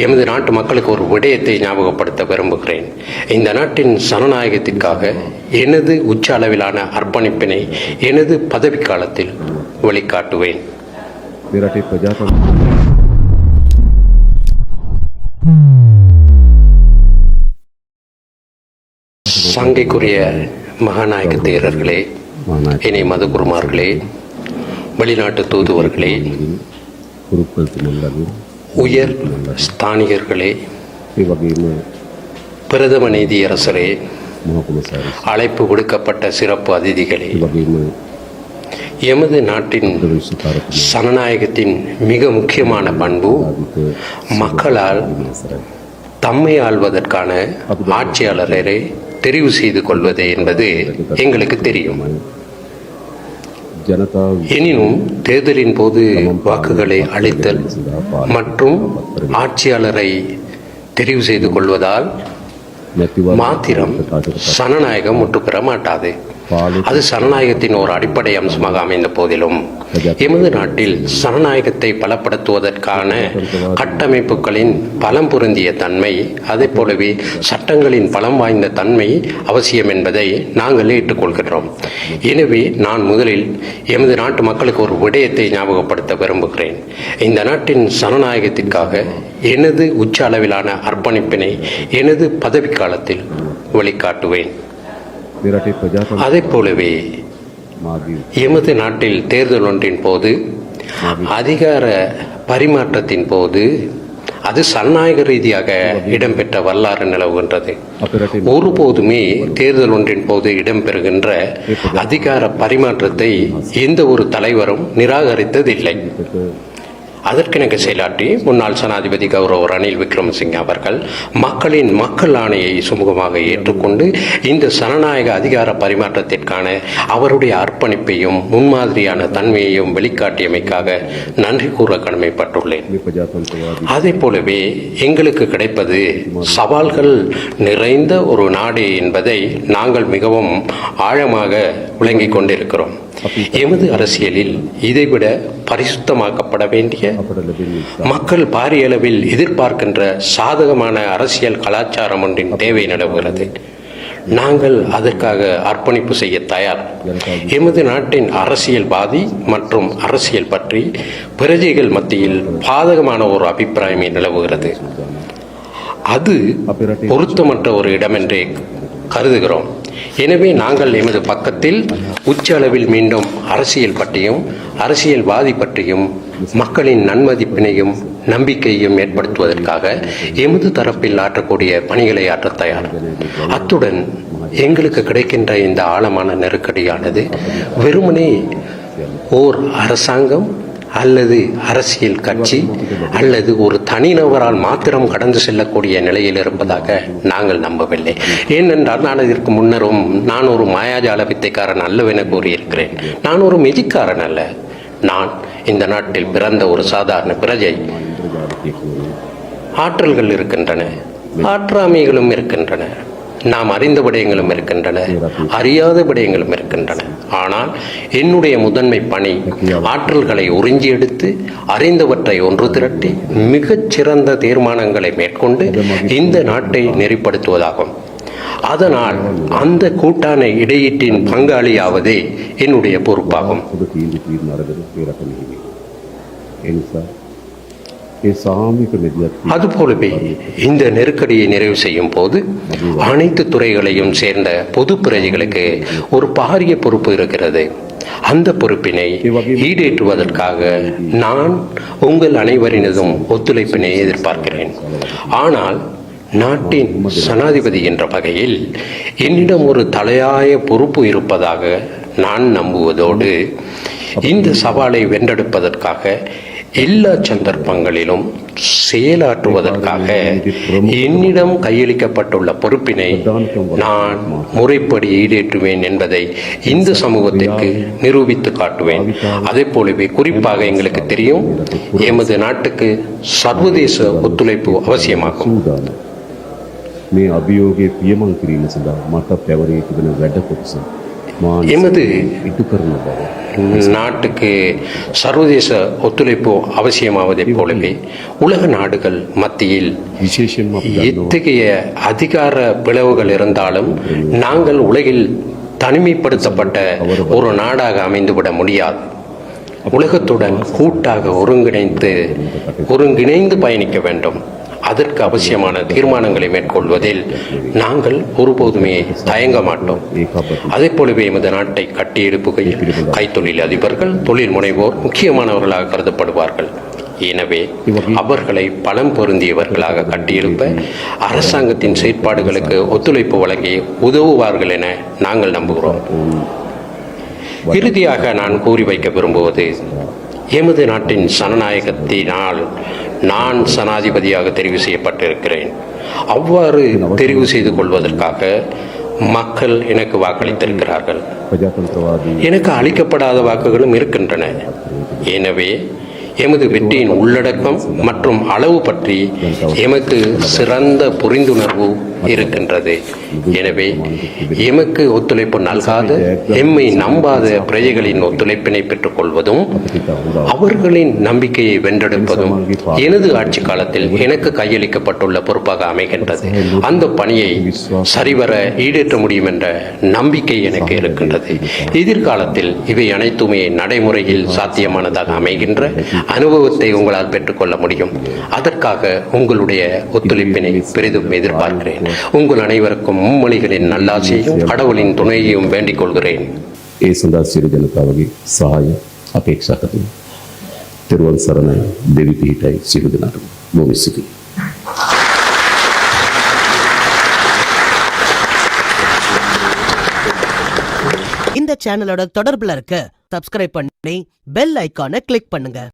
எமது நாட்டு மக்களுக்கு ஒரு விடயத்தை ஞாபகப்படுத்த விரும்புகிறேன். இந்த நாட்டின் சனநாயகத்திற்காக எனது உச்ச அளவிலான அர்ப்பணிப்பினை எனது பதவிக்காலத்தில் வெளிக்காட்டுவேன். சங்கைக்குரிய மகாநாயக தேரர்களே, இணை மதகுருமார்களே, வெளிநாட்டு தூதுவர்களே, உயர் ஸ்தானிகர்களே, பிரதம நீதியரசரே, அழைப்பு விடுக்கப்பட்ட சிறப்பு அதிதிகளே, எமது நாட்டின் சனநாயகத்தின் மிக முக்கியமான பண்பு மக்களால் தம்மை ஆள்வதற்கான ஆட்சியாளரை தெரிவு செய்து கொள்வது என்பது எங்களுக்கு தெரியும். எனினும் தேர்தலின் போது வாக்குகளை அளித்தல் மற்றும் ஆட்சியாளரை தெரிவு செய்து கொள்வதால் மாத்திரம் சனநாயகம் முற்று பெற மாட்டாது. அது சனநாயகத்தின் ஒரு அடிப்படை அம்சமாக அமைந்த போதிலும் எமது நாட்டில் சனநாயகத்தை பலப்படுத்துவதற்கான கட்டமைப்புகளின் பலம் பொருந்திய தன்மை, அதே போலவே சட்டங்களின் பலம் வாய்ந்த தன்மை அவசியம் என்பதை நாங்கள் ஏற்றுக்கொள்கிறோம். எனவே நான் முதலில் எமது நாட்டு மக்களுக்கு ஒரு விடயத்தை ஞாபகப்படுத்த விரும்புகிறேன். இந்த நாட்டின் சனநாயகத்திற்காக எனது உச்ச அளவிலான அர்ப்பணிப்பினை எனது பதவிக்காலத்தில் வெளிக்காட்டுவேன். அதே போலவே எமது நாட்டில் தேர்தல் ஒன்றின் போது அதிகார பரிமாற்றத்தின் போது அது சனநாயக ரீதியாக இடம்பெற்ற வரலாறு நிலவுகின்றது. ஒருபோதுமே தேர்தல் ஒன்றின் போது இடம்பெறுகின்ற அதிகார பரிமாற்றத்தை எந்த ஒரு தலைவரும் நிராகரித்ததில்லை. அதற்கிணங்க செயலாற்றி முன்னாள் ஜனாதிபதி கௌரவ ரணில் விக்ரமசிங்கே அவர்கள் மக்கள் ஆணையை சுமூகமாக ஏற்றுக்கொண்டு இந்த ஜனநாயக அதிகார பரிமாற்றத்திற்கான அவருடைய அர்ப்பணிப்பையும் முன்மாதிரியான தன்மையையும் வெளிக்காட்டியமைக்காக நன்றி கூற கடமைப்பட்டுள்ளேன். அதே போலவே எங்களுக்கு கிடைப்பது சவால்கள் நிறைந்த ஒரு நாடு என்பதை நாங்கள் மிகவும் ஆழமாக விளங்கிக் கொண்டிருக்கிறோம். எமது அரசியலில் இதைவிட பரிசுத்தமாக்கப்பட வேண்டிய, மக்கள் பாரிய அளவில் எதிர்பார்க்கின்ற சாதகமான அரசியல் கலாச்சாரம் ஒன்றின் தேவை நிலவுகிறது. நாங்கள் அதற்காக அர்ப்பணிப்பு செய்ய தயார். எமது நாட்டின் அரசியல்வாதி மற்றும் அரசியல் பற்றி பிரஜைகள் மத்தியில் பாதகமான ஒரு அபிப்பிராயமே நிலவுகிறது. அது பொருத்தமற்ற ஒரு இடம் என்றே கருதுகிறோம். எனவே நாங்கள் எமது பக்கத்தில் உச்ச அளவில் மீண்டும் அரசியல் பற்றியும் அரசியல்வாதி பற்றியும் மக்களின் நன்மதிப்பினையும் நம்பிக்கையையும் ஏற்படுத்துவதற்காக எமது தரப்பில் ஆற்றக்கூடிய பணிகளை ஆற்ற தயார். அத்துடன் எங்களுக்கு கிடைக்கின்ற இந்த ஆழமான நெருக்கடியானது வெறுமனே ஓர் அரசாங்கம் அல்லது அரசியல் கட்சி அல்லது ஒரு தனிநபரால் மாத்திரம் கடந்து செல்லக்கூடிய நிலையில் இருப்பதாக நாங்கள் நம்பவில்லை. ஏனென்றால் நான் இதற்கு முன்னரும் நான் ஒரு மாயாஜால வித்தைக்காரன் அல்லவென கூறியிருக்கிறேன். நான் ஒரு மெஜிக்காரன் அல்ல. நான் இந்த நாட்டில் பிறந்த ஒரு சாதாரண பிரஜை. ஆற்றல்கள் இருக்கின்றன, ஆற்றாமைகளும் இருக்கின்றன, நாம் அறிந்த விடயங்களும் இருக்கின்றன, அறியாத விடயங்களும் இருக்கின்றன. ஆனால் என்னுடைய முதன்மை பணி ஆற்றல்களை உறிஞ்சி எடுத்து அறிந்தவற்றை ஒன்று திரட்டி மிகச் சிறந்த தீர்மானங்களை மேற்கொண்டு இந்த நாட்டை நெறிப்படுத்துவதாகும். அதனால் அந்த கூட்டான இடையீட்டின் பங்காளியாவதே என்னுடைய பொறுப்பாகும். அதுபோலவே இந்த நெருக்கடியை நிறைவு செய்யும் போது அனைத்து துறைகளையும் சேர்ந்த பொது பிரஜைகளுக்கு ஒரு பாரிய பொறுப்பு இருக்கிறது. அந்த பொறுப்பினை ஈடேற்றுவதற்காக நான் உங்கள் அனைவரினதும் ஒத்துழைப்பினை எதிர்பார்க்கிறேன். ஆனால் நாட்டின் ஜனாதிபதி என்ற வகையில் என்னிடம் ஒரு தலையாய பொறுப்பு இருப்பதாக நான் நம்புவதோடு இந்த சவாலை வென்றெடுப்பதற்காக எல்லா சந்தர்ப்பங்களிலும் செயலாற்றுவதற்காக என்னிடம் கையளிக்கப்பட்டுள்ள பொறுப்பினை நான் முறைப்படி ஈடேற்றுவேன் என்பதை இந்த சமூகத்திற்கு நிரூபித்து காட்டுவேன். அதே போலவே குறிப்பாக எங்களுக்கு தெரியும், எமது நாட்டுக்கு சர்வதேச ஒத்துழைப்பு அவசியமாகும். මේ අභියෝගයේ පියමන් කිරීම සඳහා මට පැවරී තිබෙන වැඩ කොටස எமது நாட்டுக்கு சர்வதேச ஒத்துழைப்பு அவசியமாவதைப் போலவே உலக நாடுகள் மத்தியில் எத்தகைய அதிகார பிளவுகள் இருந்தாலும் நாங்கள் உலகில் தனிமைப்படுத்தப்பட்ட ஒரு நாடாக அமைந்துவிட முடியாது. உலகத்துடன் கூட்டாக ஒருங்கிணைந்து பயணிக்க வேண்டும். அதற்கு அவசியமான தீர்மானங்களை மேற்கொள்வதில் நாங்கள் ஒருபோதுமே தயங்க மாட்டோம். அதே போலவே எமது நாட்டை கட்டியெழுப்புகையில் கைத்தொழில் அதிபர்கள், தொழில் முனைவோர் முக்கியமானவர்களாக கருதப்படுவார்கள். எனவே அவர்களை பலம் பொருந்தியவர்களாக கட்டியெழுப்ப அரசாங்கத்தின் செயற்பாடுகளுக்கு ஒத்துழைப்பு வழங்கி உதவுவார்கள் என நாங்கள் நம்புகிறோம். இறுதியாக நான் கூறி வைக்க விரும்புவது, எமது நாட்டின் ஜனநாயகத்தினால் நான் ஜனாதிபதியாக தெரிவு செய்யப்பட்டிருக்கிறேன். அவ்வாறு தெரிவு செய்து கொள்வதற்காக மக்கள் எனக்கு வாக்களித்திருக்கிறார்கள். எனக்கு அளிக்கப்படாத வாக்குகளும் இருக்கின்றன. எனவே எமது வெற்றியின் உள்ளடக்கம் மற்றும் அளவு பற்றி எமக்கு சிறந்த புரிந்துணர்வு இருக்கின்றது. எனவே எமக்கு ஒத்துழைப்பு நல்காத, எம்மை நம்பாத பிரஜைகளின் ஒத்துழைப்பினை பெற்றுக் கொள்வதும் அவர்களின் நம்பிக்கையை வென்றெடுப்பதும் எனது ஆட்சி காலத்தில் எனக்கு கையளிக்கப்பட்டுள்ள பொறுப்பாக அமைகின்றது. அந்த பணியை சரிவர ஈடேற்ற முடியும் என்ற நம்பிக்கை எனக்கு இருக்கின்றது. எதிர்காலத்தில் இவை அனைத்துமே நடைமுறையில் சாத்தியமானதாக அமைகின்ற அனுபவத்தை உங்களால் பெற்றுக்கொள்ள முடியும். அதற்காக உங்களுடைய ஒத்துழைப்பினை பெரிதும் எதிர்பார்க்கிறேன். உங்கள் அனைவருக்கும் மும்மொழிகளின் நல்லாசியையும் கடவுளின் துணையையும் வேண்டிக் கொள்கிறேன். ඒ සඳහා සියලු ජනතාවගේ සහාය අපේක්ෂා කරමි. තෙරුවන් සරණයි. දෙවි පිහිටයි සියලු දෙනාටම. බොහොම ස්තුතියි. இந்த சேனலோட தொடர்புல இருக்க சப்ஸ்கிரைப் பண்ணி பெல் ஐகானை கிளிக் பண்ணுங்க.